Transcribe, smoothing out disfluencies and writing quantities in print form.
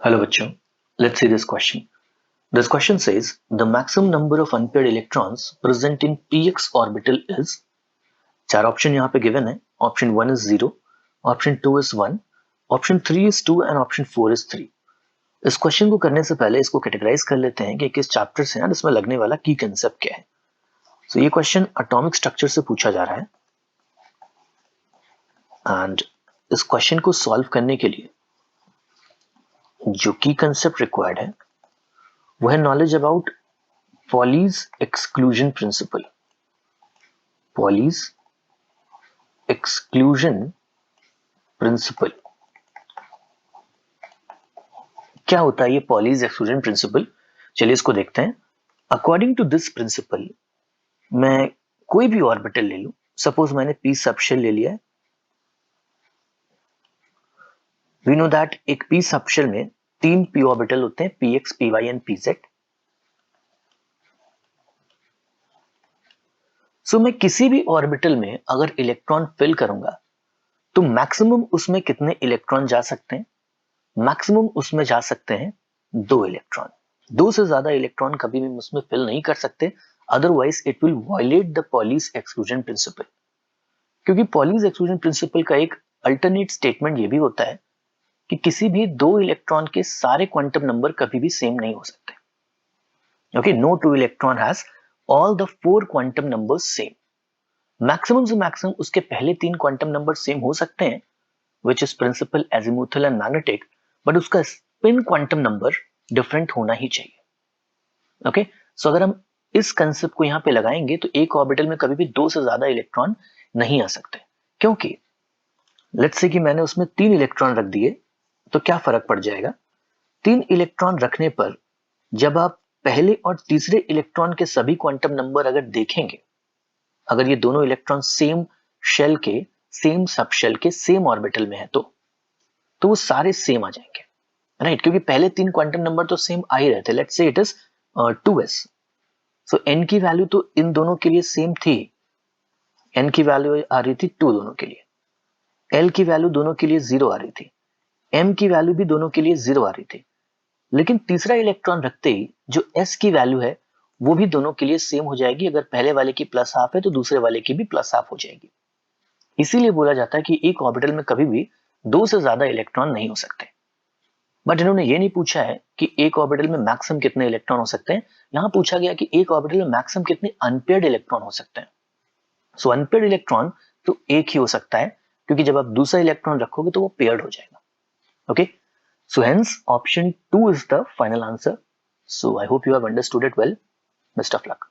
Hello बच्चों, let's see this question. This question says the maximum number of unpaired electrons present in px orbital is. चार option यहाँ पे given है. Option 1 is 0, option 2 is 1, option 3 is 2 and option 4 is 3. इस question को करने से पहले इसको कैटेगराइज कर लेते हैं कि किस चैप्टर से है, इसमें लगने वाला की कंसेप्ट क्या है. So, ये क्वेश्चन एटॉमिक स्ट्रक्चर से पूछा जा रहा है एंड इस क्वेश्चन को सॉल्व करने के लिए जो की कंसेप्ट रिक्वायर्ड है वो है knowledge about Pauli's exclusion principle. Pauli's exclusion principle क्या होता है ये पॉलीज एक्सक्लूजन प्रिंसिपल? चलिए इसको देखते हैं. अकॉर्डिंग टू दिस प्रिंसिपल मैं कोई भी ऑर्बिटल ले लूं. सपोज मैंने पी सबशेल ले लिया है. वी नो दैट एक पी सबशेल में 3 पी ऑर्बिटल होते हैं, P X, P Y and P Z. So मैं किसी भी ऑर्बिटल में अगर इलेक्ट्रॉन फिल करूंगा तो मैक्सिमम उसमें कितने इलेक्ट्रॉन जा सकते हैं? मैक्सिमम उसमें जा सकते हैं 2 इलेक्ट्रॉन. 2 से ज्यादा इलेक्ट्रॉन कभी भी उसमें फिल नहीं कर सकते, otherwise it will violate the Pauli's exclusion principle. क्योंकि पॉलीज एक्सक्लूजन प्रिंसिपल का एक अल्टरनेट स्टेटमेंट ये भी होता है कि किसी भी 2 इलेक्ट्रॉन के सारे क्वांटम नंबर कभी भी सेम नहीं हो सकते. Okay, no 2 electron has all the 4 quantum numbers same. Maximum से मैक्सिमम उसके पहले 3 क्वांटम नंबर सेम हो सकते हैं, which is principal, azimuthal and magnetic, but उसका स्पिन क्वांटम नंबर डिफरेंट होना ही चाहिए. ओके, सो अगर हम इस कंसेप्ट को यहां पे लगाएंगे तो एक ऑर्बिटल में कभी भी 2 से ज्यादा इलेक्ट्रॉन नहीं आ सकते. क्योंकि लेट्स से कि मैंने उसमें 3 इलेक्ट्रॉन रख दिए तो क्या फर्क पड़ जाएगा? 3 इलेक्ट्रॉन रखने पर जब आप पहले और तीसरे इलेक्ट्रॉन के सभी क्वांटम नंबर अगर देखेंगे, अगर ये दोनों इलेक्ट्रॉन सेम शेल के, सेम सब शेल के, सेम ऑर्बिटल में है तो वो सारे सेम आ जाएंगे, राइट? क्योंकि पहले 3 क्वांटम नंबर तो सेम आ ही रहे थे. Let's say it is 2s. So n की वैल्यू तो इन दोनों के लिए सेम थी. n की वैल्यू आ रही थी 2 दोनों के लिए. l की वैल्यू दोनों के लिए 0 आ रही थी. m की वैल्यू भी दोनों के लिए 0 आ रही थी. लेकिन तीसरा इलेक्ट्रॉन रखते ही जो s की वैल्यू है वो भी दोनों के लिए सेम हो जाएगी. अगर पहले वाले की प्लस हाफ है तो दूसरे वाले की भी प्लस हाफ हो जाएगी. इसीलिए बोला जाता है कि एक ऑर्बिटल में कभी भी 2 से ज्यादा इलेक्ट्रॉन नहीं हो सकते. बट इन्होंने ये नहीं पूछा है कि एक ऑर्बिटल में मैक्सिमम कितने इलेक्ट्रॉन हो सकते हैं. यहां पूछा गया कि एक ऑर्बिटल में मैक्सिमम कितने अनपेयर्ड इलेक्ट्रॉन हो सकते हैं. सो अनपेयर्ड इलेक्ट्रॉन तो एक ही हो सकता है, क्योंकि जब आप दूसरा इलेक्ट्रॉन रखोगे तो वो पेयर्ड हो जाएगा. Okay, so hence option 2 is the final answer. So I hope you have understood it well. Best of luck.